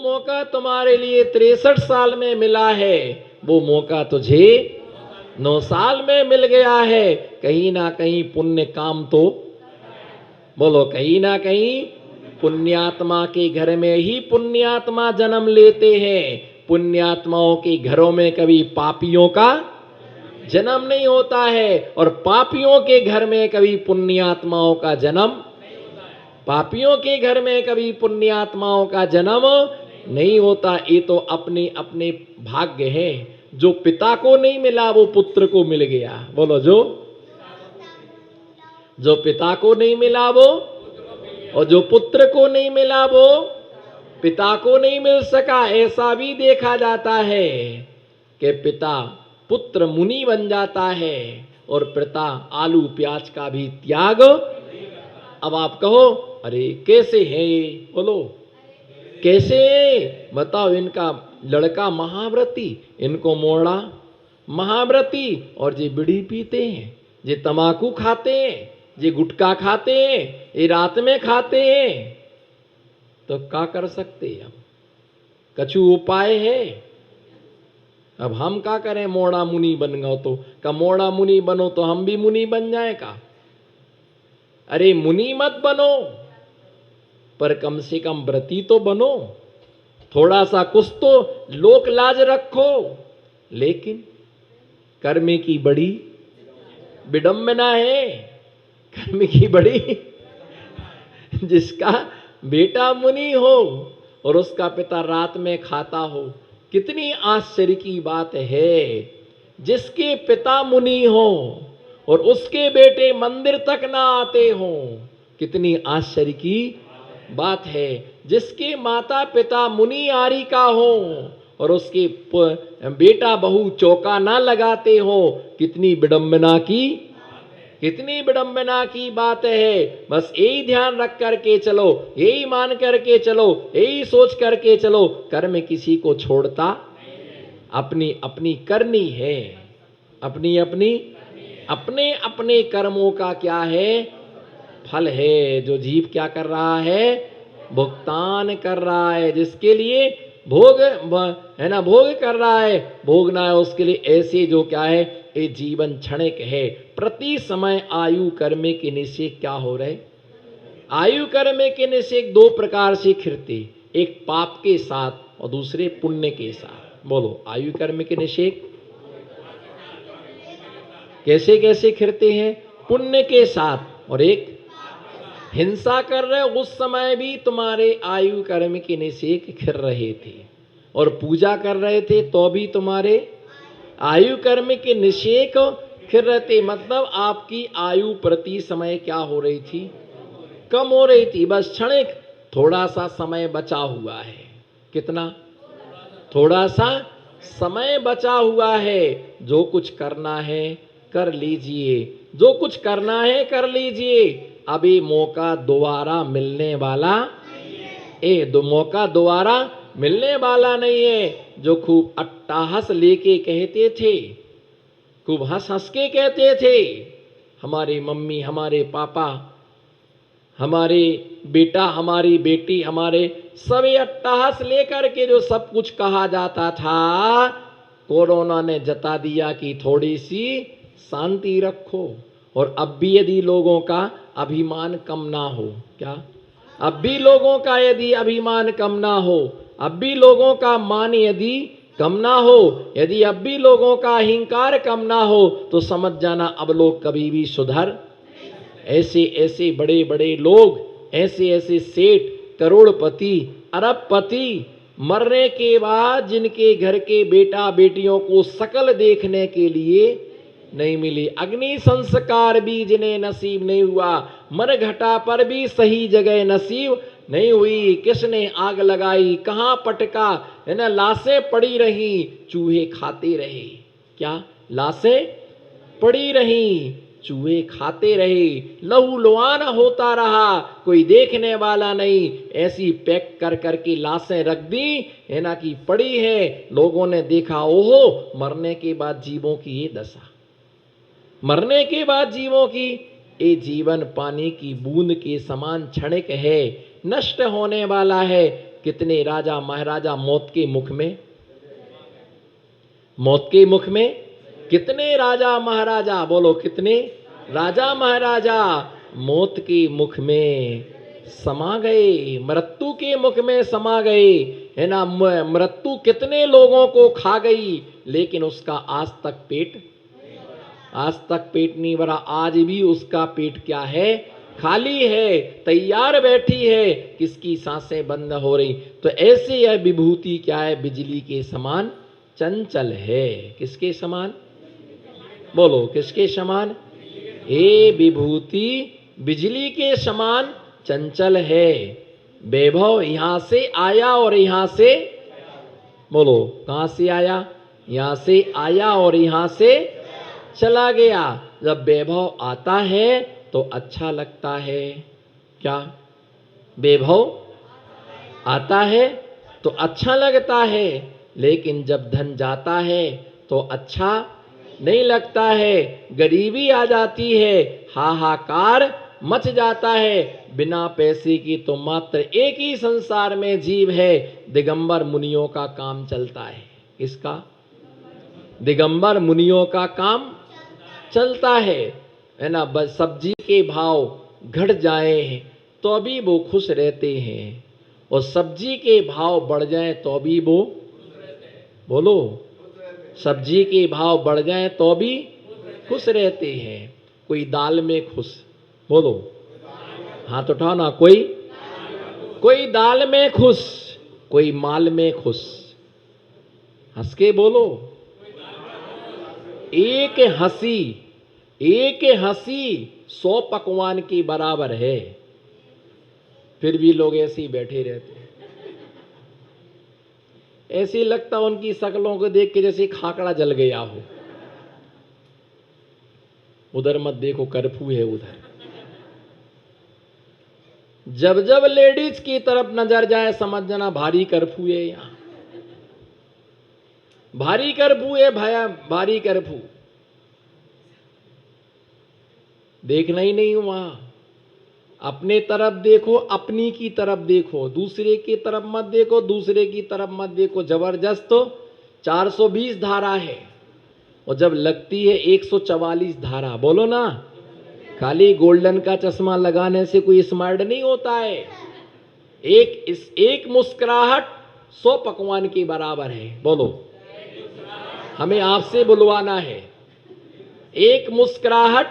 मौका तुम्हारे लिए 63 साल में मिला है, वो मौका तुझे 9 साल में मिल गया है। कहीं ना कहीं पुण्य काम तो बोलो, कहीं ना कहीं पुण्यात्मा के घर में ही पुण्यात्मा जन्म लेते हैं। पुण्यात्माओं के घरों में कभी पापियों का जन्म नहीं होता है, और पापियों के घर में कभी पुण्यात्माओं का जन्म, पापियों के घर में कभी पुण्यात्माओं का जन्म नहीं होता। ये तो अपने अपने भाग्य है। जो पिता को नहीं मिला वो पुत्र को मिल गया। बोलो, जो पिता को नहीं मिला वो, और जो पुत्र को नहीं मिला वो पिता को नहीं मिल सका। ऐसा भी देखा जाता है कि पिता पुत्र मुनि बन जाता है और पिता आलू प्याज का भी त्याग। अब आप कहो, अरे कैसे है ये? बोलो, कैसे बताओ? इनका लड़का महाव्रती, इनको मोड़ा महाव्रती, और ये बीड़ी पीते हैं, ये तमाकू खाते हैं, ये गुटखा खाते हैं, ये रात में खाते हैं। तो क्या कर सकते हम? कछु उपाय है? अब हम क्या करें? मोड़ा मुनि बन गए तो का मोड़ा मुनि बनो तो हम भी मुनि बन जाए का? अरे मुनि मत बनो, पर कम से कम व्रती तो बनो। थोड़ा सा कुछ तो लोक लाज रखो। लेकिन कर्म की बड़ी विडंबना है, कर्म की बड़ी जिसका बेटा मुनि हो और उसका पिता रात में खाता हो, कितनी आश्चर्य की बात है। जिसके पिता मुनि हो और उसके बेटे मंदिर तक ना आते हो, कितनी आश्चर्य की बात है। जिसके माता पिता मुनि आरी का हो और उसके बेटा बहू चौका ना लगाते हो, कितनी विडंबना की, कितनी विडंबना की बात है। बस यही ध्यान रख करके चलो, यही मान करके चलो, यही सोच करके चलो, कर्म किसी को छोड़ता, अपनी अपनी करनी है, अपनी अपनी अपने अपने कर्मों का क्या है? फल है। जो जीव क्या कर रहा है? भुगतान कर रहा है। जिसके लिए भोग है ना, भोग कर रहा है, भोगना है उसके लिए। ऐसे जो क्या है, ये जीवन क्षणिक है। प्रति समय आयु कर्म के निषेध क्या हो रहे? आयु कर्म के निषेध दो प्रकार से खिरते, एक पाप के साथ और दूसरे पुण्य के साथ। बोलो, आयु कर्म के निषेध कैसे कैसे खिरते हैं? पुण्य के साथ, और एक हिंसा कर रहे उस समय भी तुम्हारे आयु कर्म के निषेध खिर रहे थे, और पूजा कर रहे थे तो भी तुम्हारे आयु कर्म के निषेध खिर रहे थे। मतलब आपकी आयु प्रति समय क्या हो रही थी? कम हो रही थी। बस क्षणिक थोड़ा सा समय बचा हुआ है। कितना? थोड़ा सा समय बचा हुआ है। जो कुछ करना है कर लीजिए, जो कुछ करना है कर लीजिए। अभी मौका दोबारा मिलने वाला मौका दोबारा मिलने वाला नहीं है। जो खूब अट्टाहस लेके कहते थे, खूब हंस हंस के कहते थे, हमारी मम्मी, हमारे पापा, हमारे बेटा, हमारी बेटी, हमारे सभी अट्टाहस लेकर के जो सब कुछ कहा जाता था, कोरोना ने जता दिया कि थोड़ी सी शांति रखो। और अब भी यदि लोगों का अभिमान कम ना हो, क्या अब भी लोगों का यदि अभिमान कम ना हो, अब भी लोगों का मान यदि कम ना हो, यदि अब भी लोगों का अहंकार कम ना हो, तो समझ जाना अब लोग कभी भी सुधर। ऐसे ऐसे बड़े बड़े लोग, ऐसे ऐसे सेठ, करोड़पति, अरबपति मरने के बाद जिनके घर के बेटा बेटियों को शकल देखने के लिए नहीं मिली, अग्नि संस्कार भी जिन्हें नसीब नहीं हुआ, मरघटा पर भी सही जगह नसीब नहीं हुई, किसने आग लगाई, कहां पटका, है ना, लाशें पड़ी रही, चूहे खाते रहे। क्या? लाशें पड़ी रही, चूहे खाते रहे, लहू लुहान होता रहा, कोई देखने वाला नहीं। ऐसी पैक कर करके लाशें रख दी, है ना, कि पड़ी है। लोगों ने देखा, ओहो, मरने के बाद जीवों की ये दशा, मरने के बाद जीवों की ये जीवन पानी की बूंद के समान क्षणिक है, नष्ट होने वाला है। कितने राजा महाराजा मौत के मुख में, मौत के मुख में कितने राजा महाराजा, बोलो कितने राजा महाराजा मौत के मुख में समा गए, मृत्यु के मुख में समा गए, है ना। मृत्यु कितने लोगों को खा गई, लेकिन उसका आज तक पेट नहीं भरा। आज भी उसका पेट क्या है, खाली है, तैयार बैठी है, किसकी सांसें बंद हो रही। तो ऐसे यह विभूति क्या है, बिजली के समान चंचल है। किसके समान, बोलो किसके समान, ये विभूति बिजली के समान चंचल है। वैभव यहां से आया और यहां से, बोलो कहां से आया, यहां से आया और यहां से चला गया। जब वैभव आता है तो अच्छा लगता है, क्या वैभव आता है तो अच्छा लगता है, लेकिन जब धन जाता है तो अच्छा नहीं लगता है। गरीबी आ जाती है, हाहाकार मच जाता है। बिना पैसे की तो मात्र एक ही संसार में जीव है, दिगंबर मुनियों का काम चलता है। किसका, दिगंबर मुनियों का काम चलता है ना। बस सब्जी के भाव घट जाए तो भी वो खुश रहते हैं, और सब्जी के भाव बढ़ जाए तो भी वो, बोलो सब्जी के भाव बढ़ जाए तो भी खुश रहते हैं। कोई दाल में खुश, बोलो हाथ उठाओ ना, कोई दाल में खुश, कोई माल में खुश। हंस के बोलो, एक हंसी 100 पकवान की बराबर है। फिर भी लोग ऐसे ही बैठे रहते हैं। ऐसे लगता उनकी शक्लों को देख के जैसे खाकड़ा जल गया हो। उधर मत देखो, कर्फ्यू है उधर। जब जब लेडीज की तरफ नजर जाए समझ जाना भारी कर्फ्यू है, यहां भारी कर्फ्यू है, भया भारी कर्फ्यू। देखना ही नहीं वहां, अपने तरफ देखो, अपनी की तरफ देखो, दूसरे की तरफ मत देखो, दूसरे की तरफ मत देखो। जबरदस्त तो 420 धारा है, और जब लगती है 144 धारा। बोलो ना, खाली गोल्डन का चश्मा लगाने से कोई स्मार्ट नहीं होता है। एक मुस्कुराहट 100 पकवान की बराबर है। बोलो, हमें आपसे बुलवाना है, एक मुस्कुराहट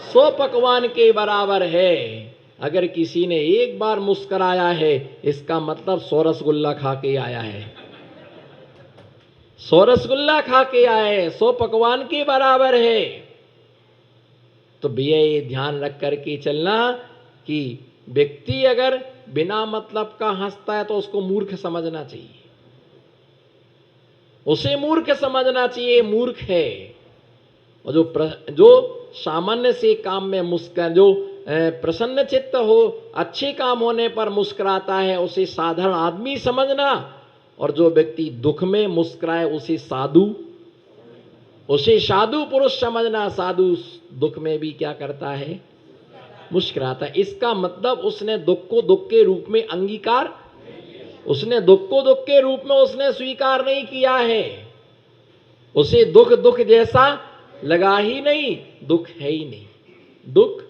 100 पकवान के बराबर है। अगर किसी ने एक बार मुस्कुराया है, इसका मतलब 100 रसगुल्ला खा के आया है, 100 रसगुल्ला खा के आया है, 100 पकवान के बराबर है। तो भैया ये ध्यान रख करके चलना कि व्यक्ति अगर बिना मतलब का हंसता है तो उसको मूर्ख समझना चाहिए, उसे मूर्ख समझना चाहिए, मूर्ख है। और जो सामान्य से काम में जो प्रसन्न चित्त हो, अच्छे काम होने पर मुस्कुराता है, उसे साधारण आदमी समझना। और जो व्यक्ति दुख में मुस्कुराए उसे साधु पुरुष समझना। साधु दुख में भी क्या करता है, मुस्कुराता है। इसका मतलब उसने दुख को दुख के रूप में अंगीकार, उसने दुख को दुख के रूप में उसने स्वीकार नहीं किया है। उसे दुख जैसा लगा ही नहीं, दुख है ही नहीं, दुख।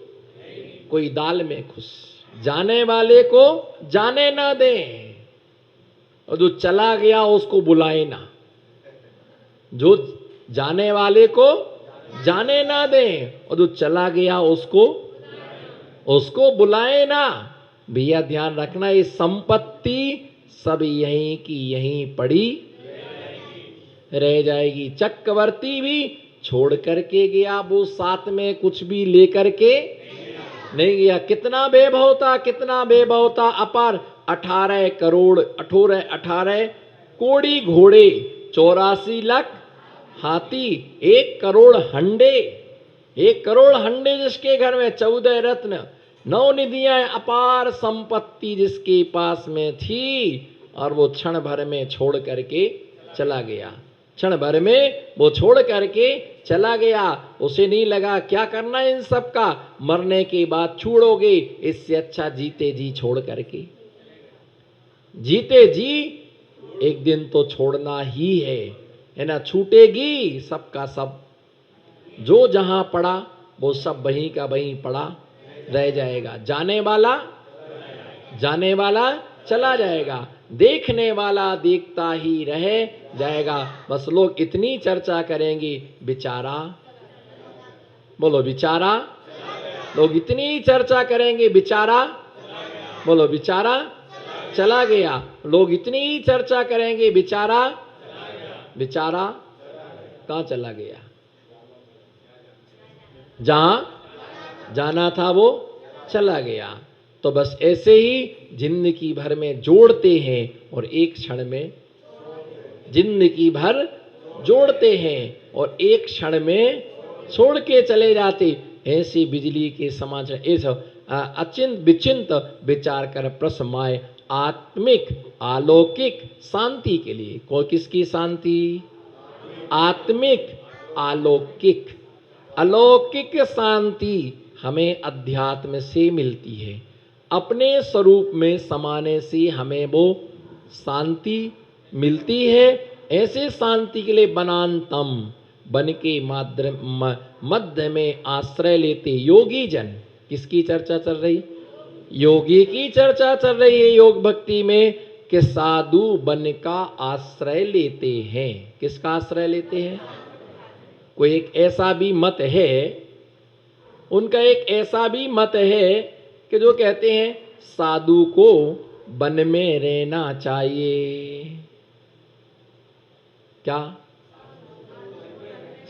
कोई दाल में खुश, जाने वाले को जाने ना दे, और जो चला गया उसको बुलाए ना। जो जाने वाले को जाने ना दे, और जो चला गया उसको बुलाए ना। भैया ध्यान रखना, ये संपत्ति सब यहीं की यहीं पड़ी रह जाएगी। चक्रवर्ती भी छोड़ करके गया, वो साथ में कुछ भी लेकर के नहीं गया। कितना वैभव था, अपार 18 कोड़ी घोड़े, 84 लाख हाथी, 1 करोड़ हंडे जिसके घर में, 14 रत्न, 9 निधियां, अपार संपत्ति जिसके पास में थी, और वो क्षण भर में छोड़ करके चला गया। क्षण भर में वो छोड़ करके चला गया। उसे नहीं लगा क्या करना इन सब का, मरने के बाद छोड़ोगे, इससे अच्छा जीते जी छोड़ करके। जीते जी एक दिन तो छोड़ना ही है ना, छूटेगी सबका सब। जो जहां पड़ा वो सब वहीं का वहीं पड़ा रह जाएगा। जाने वाला चला जाएगा, देखने वाला देखता ही रह जाएगा। बस लोग इतनी चर्चा करेंगे, बेचारा, बोलो बेचारा, लोग इतनी चर्चा करेंगे, बेचारा, बोलो बेचारा चला गया। लोग इतनी चर्चा करेंगे, बेचारा, बेचारा कहां चला गया? जहां जाना था वो चला गया। तो बस ऐसे ही जिंदगी भर में जोड़ते हैं और एक क्षण में, जिंदगी भर जोड़ते हैं और एक क्षण में छोड़ के चले जाते। ऐसी बिजली के समाचार, ऐसा अचिंत विचिंत विचार कर प्रसमाय आत्मिक अलौकिक शांति के लिए। कोई किसकी शांति? आत्मिक अलौकिक। अलौकिक शांति हमें अध्यात्म से मिलती है। अपने स्वरूप में समाने से हमें वो शांति मिलती है। ऐसे शांति के लिए बनान्तम बन के मध्य में आश्रय लेते योगी जन। किसकी चर्चा चल रही? योगी की चर्चा चल रही है योग भक्ति में, कि साधु बन का आश्रय लेते हैं। किसका आश्रय लेते हैं? कोई एक ऐसा भी मत है, उनका एक ऐसा भी मत है कि जो कहते हैं साधु को वन में रहना चाहिए। क्या?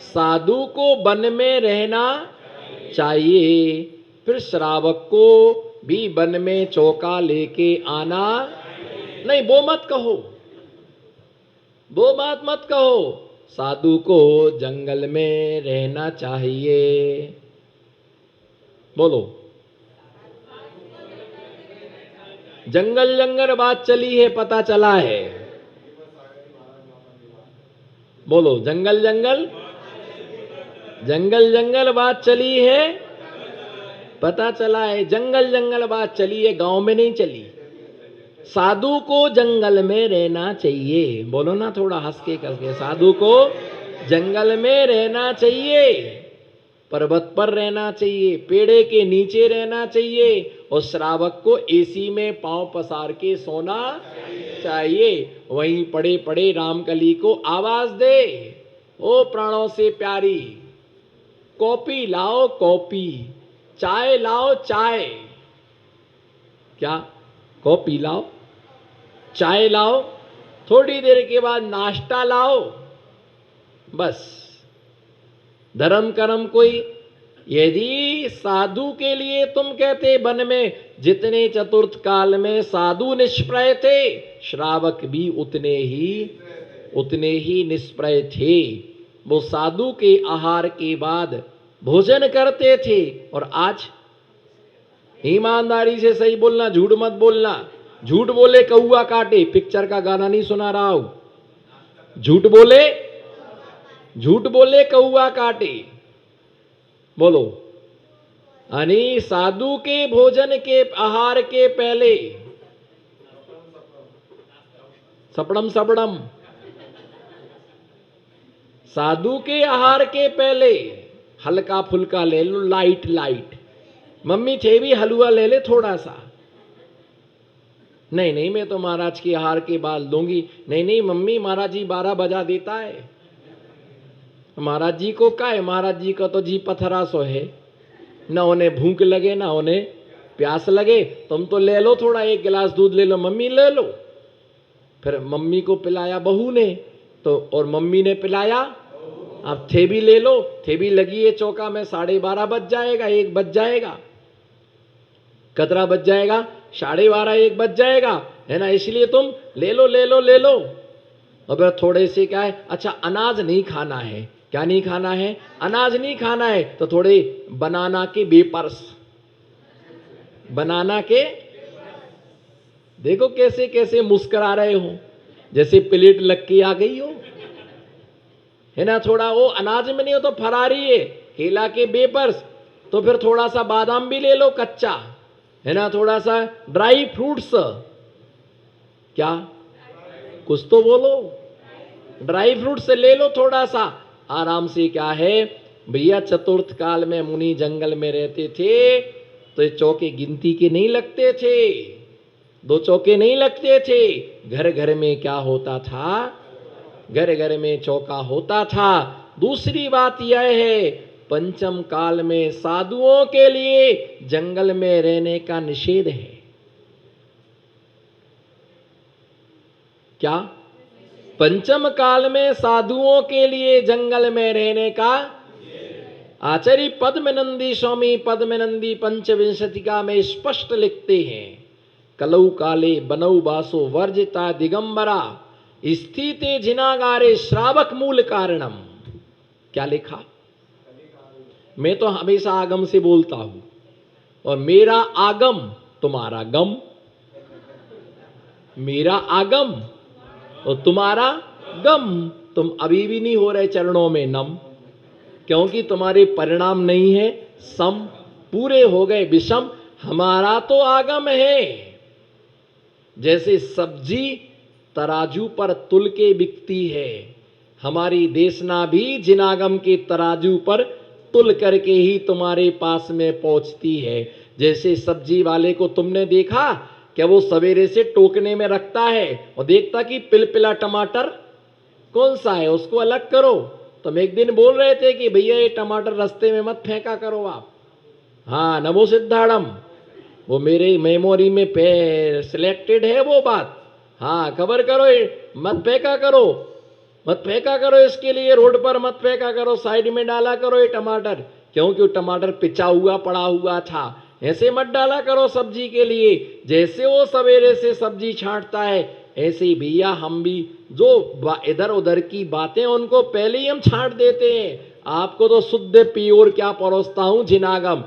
साधु को वन में रहना चाहिए, फिर श्रावक को भी वन में चौका लेके आना नहीं। वो मत कहो, वो बात मत कहो। साधु को जंगल में रहना चाहिए। बोलो, जंगल जंगल बात चली है, पता चला है। बोलो, जंगल जंगल जंगल जंगल बात चली है, पता चला है। जंगल जंगल बात चली है, गांव में नहीं चली। साधु को जंगल में रहना चाहिए। बोलो ना थोड़ा हंस के करके, साधु को जंगल में रहना चाहिए, पर्वत पर रहना चाहिए, पेड़े के नीचे रहना चाहिए, और श्रावक को एसी में पांव पसार के सोना चाहिए। वहीं पड़े पड़े रामकली को आवाज दे, ओ प्राणों से प्यारी, कॉपी लाओ कॉपी, चाय लाओ चाय। क्या? कॉपी लाओ, चाय लाओ, थोड़ी देर के बाद नाश्ता लाओ। बस धर्म कर्म कोई। यदि साधु के लिए तुम कहते वन में जितने चतुर्थ काल में साधु निष्प्रय थे, श्रावक भी उतने ही निष्प्रय थे। वो साधु के आहार के बाद भोजन करते थे। और आज ईमानदारी से सही बोलना, झूठ मत बोलना। झूठ बोले कौआ काटे, पिक्चर का गाना नहीं सुना रहा हूं। झूठ बोले कौआ काटे। बोलो, यानी साधु के भोजन के आहार के पहले सपड़म सपड़म, साधु के आहार के पहले हल्का फुल्का ले लो, लाइट लाइट। मम्मी थे भी हलवा ले ले थोड़ा सा। नहीं नहीं, मैं तो महाराज के आहार के बाद लूंगी। नहीं नहीं मम्मी, महाराज जी 12 बजा देता है। महाराज जी को क्या है? महाराज जी का तो जी पथरा सो है, ना उन्हें भूख लगे ना उन्हें प्यास लगे। तुम तो ले लो थोड़ा, 1 गिलास दूध ले लो। मम्मी ले लो। फिर मम्मी को पिलाया बहू ने, तो और मम्मी ने पिलाया। अब थेबी ले लो, थेबी लगी है चौका में, 12:30 बज जाएगा, 1 बज जाएगा। कतरा बज जाएगा? 12:30 1 बज जाएगा, है ना। इसलिए तुम ले लो ले लो ले लो। और फिर थोड़े से क्या है, अच्छा अनाज नहीं खाना है। क्या नहीं खाना है? अनाज नहीं खाना है। तो थोड़े बनाना के वेपर्स, बनाना के, देखो कैसे कैसे मुस्कुरा रहे हो, जैसे प्लेट लग के आ गई हो, है ना। थोड़ा वो अनाज में नहीं हो तो फरारी है, केला के वेपर्स। तो फिर थोड़ा सा बादाम भी ले लो कच्चा, है ना, थोड़ा सा ड्राई फ्रूट्स, क्या? कुछ तो बोलो। ड्राई फ्रूट से ले लो थोड़ा सा आराम से। क्या है भैया, चतुर्थ काल में मुनि जंगल में रहते थे तो ये चौके गिनती के नहीं लगते थे, 2 चौके नहीं लगते थे। घर घर में क्या होता था? घर घर में चौका होता था। दूसरी बात यह है, पंचम काल में साधुओं के लिए जंगल में रहने का निषेध है। क्या? पंचम काल में साधुओं के लिए जंगल में रहने का। आचार्य पद्मनंदी स्वामी पद्मनंदी पंचविंशतिका में स्पष्ट लिखते हैं, कलौ काले बनौ बासो वर्जिता दिगंबरा स्थिते जिनागारे श्रावक मूल कारणम। क्या लिखा? मैं तो हमेशा आगम से बोलता हूं, और मेरा आगम तुम्हारा गम, मेरा आगम और तुम्हारा गम। तुम अभी भी नहीं हो रहे चरणों में नम, क्योंकि तुम्हारे परिणाम नहीं है सम, पूरे हो गए विषम। हमारा तो आगम है। जैसे सब्जी तराजू पर तुल के बिकती है, हमारी देशना भी जिनागम के तराजू पर तुल करके ही तुम्हारे पास में पहुंचती है। जैसे सब्जी वाले को तुमने देखा क्या वो सवेरे से टोकने में रखता है और देखता कि पिलपिला टमाटर कौन सा है, उसको अलग करो। तुम एक दिन बोल रहे थे कि भैया ये टमाटर रास्ते में मत फेंका करो आप। हाँ, नमो सिद्धाड़म, वो मेरे मेमोरी में सिलेक्टेड है वो बात। हाँ, खबर करो, मत फेंका करो, मत फेंका करो, इसके लिए रोड पर मत फेंका करो, साइड में डाला करो ये टमाटर, क्योंकि वो टमाटर पिचा हुआ पड़ा हुआ था। ऐसे मत डाला करो सब्जी के लिए। जैसे वो सवेरे से सब्जी छांटता है, ऐसे ही भैया हम भी जो इधर उधर की बातें उनको पहले ही हम छांट देते हैं। आपको तो शुद्ध प्योर क्या परोसता हूं, जिनागम।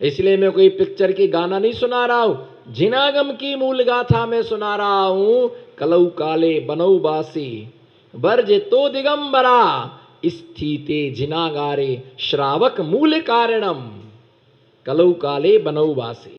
इसलिए मैं कोई पिक्चर की गाना नहीं सुना रहा हूं, जिनागम की मूल गाथा में सुना रहा हूं। कलौ काले बनौ बासी वर्जितो दिगंबरा स्थिते जिनागारे श्रावक मूल कारणम। कलौ काले बनौ बासी।